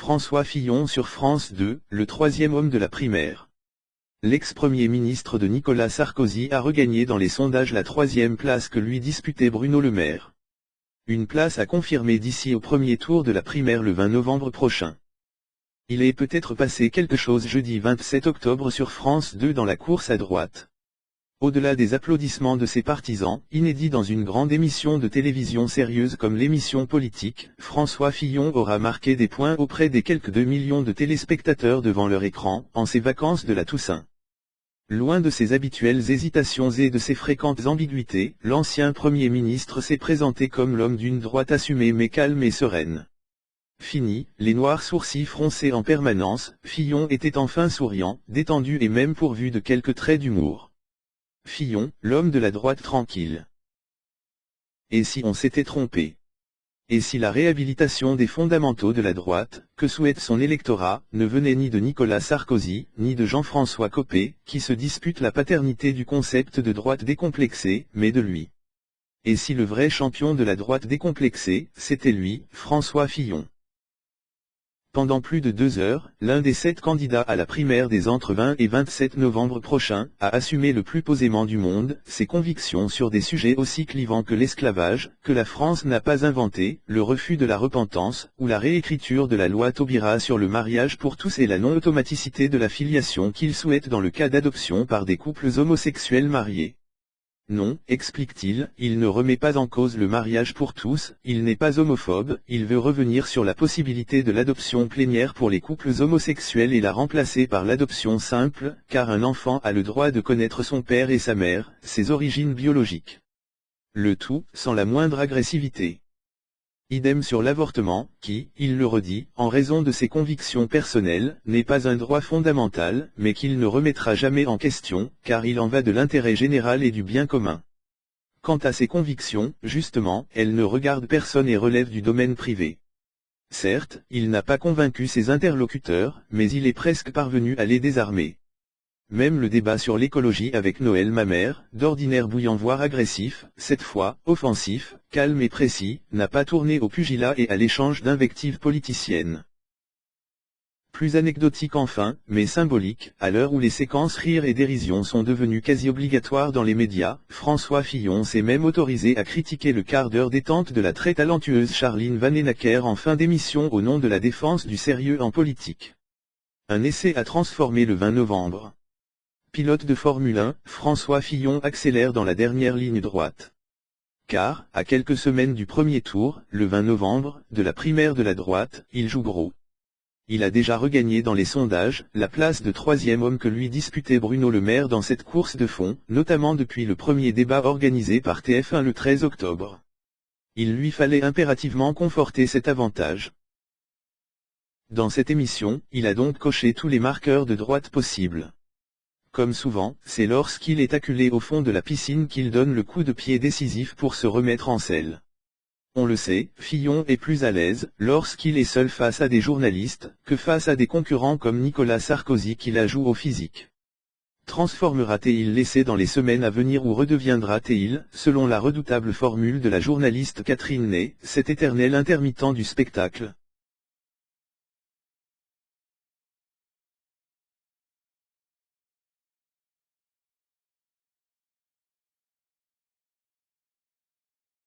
François Fillon sur France 2, le troisième homme de la primaire. L'ex-premier ministre de Nicolas Sarkozy a regagné dans les sondages la troisième place que lui disputait Bruno Le Maire. Une place à confirmer d'ici au premier tour de la primaire le 20 novembre prochain. Il est peut-être passé quelque chose jeudi 27 octobre sur France 2 dans la course à droite. Au-delà des applaudissements de ses partisans, inédit dans une grande émission de télévision sérieuse comme l'émission politique, François Fillon aura marqué des points auprès des quelques 2 millions de téléspectateurs devant leur écran, en ces vacances de la Toussaint. Loin de ses habituelles hésitations et de ses fréquentes ambiguïtés, l'ancien Premier ministre s'est présenté comme l'homme d'une droite assumée mais calme et sereine. Fini, les noirs sourcils froncés en permanence, Fillon était enfin souriant, détendu et même pourvu de quelques traits d'humour. Fillon, l'homme de la droite tranquille. Et si on s'était trompé? Et si la réhabilitation des fondamentaux de la droite, que souhaite son électorat, ne venait ni de Nicolas Sarkozy, ni de Jean-François Copé, qui se disputent la paternité du concept de droite décomplexée, mais de lui? Et si le vrai champion de la droite décomplexée, c'était lui, François Fillon? Pendant plus de 2 heures, l'un des 7 candidats à la primaire des entre 20 et 27 novembre prochains, a assumé le plus posément du monde, ses convictions sur des sujets aussi clivants que l'esclavage, que la France n'a pas inventé, le refus de la repentance, ou la réécriture de la loi Taubira sur le mariage pour tous et la non-automaticité de la filiation qu'il souhaite dans le cas d'adoption par des couples homosexuels mariés. Non, explique-t-il, il ne remet pas en cause le mariage pour tous, il n'est pas homophobe, il veut revenir sur la possibilité de l'adoption plénière pour les couples homosexuels et la remplacer par l'adoption simple, car un enfant a le droit de connaître son père et sa mère, ses origines biologiques. Le tout, sans la moindre agressivité. Idem sur l'avortement, qui, il le redit, en raison de ses convictions personnelles, n'est pas un droit fondamental, mais qu'il ne remettra jamais en question, car il en va de l'intérêt général et du bien commun. Quant à ses convictions, justement, elles ne regardent personne et relèvent du domaine privé. Certes, il n'a pas convaincu ses interlocuteurs, mais il est presque parvenu à les désarmer. Même le débat sur l'écologie avec Noël Mamère, d'ordinaire bouillant voire agressif, cette fois, offensif, calme et précis, n'a pas tourné au pugilat et à l'échange d'invectives politiciennes. Plus anecdotique enfin, mais symbolique, à l'heure où les séquences rire et dérision sont devenues quasi obligatoires dans les médias, François Fillon s'est même autorisé à critiquer le quart d'heure détente de la très talentueuse Charline Vanhoenacker en fin d'émission au nom de la défense du sérieux en politique. Un essai à transformer le 20 novembre. Pilote de Formule 1, François Fillon accélère dans la dernière ligne droite. Car, à quelques semaines du premier tour, le 20 novembre, de la primaire de la droite, il joue gros. Il a déjà regagné dans les sondages, la place de troisième homme que lui disputait Bruno Le Maire dans cette course de fond, notamment depuis le premier débat organisé par TF1 le 13 octobre. Il lui fallait impérativement conforter cet avantage. Dans cette émission, il a donc coché tous les marqueurs de droite possibles. Comme souvent, c'est lorsqu'il est acculé au fond de la piscine qu'il donne le coup de pied décisif pour se remettre en selle. On le sait, Fillon est plus à l'aise, lorsqu'il est seul face à des journalistes, que face à des concurrents comme Nicolas Sarkozy qui la joue au physique. Transformera-t-il l'essai dans les semaines à venir ou redeviendra-t-il, selon la redoutable formule de la journaliste Catherine Ney, cet éternel intermittent du spectacle?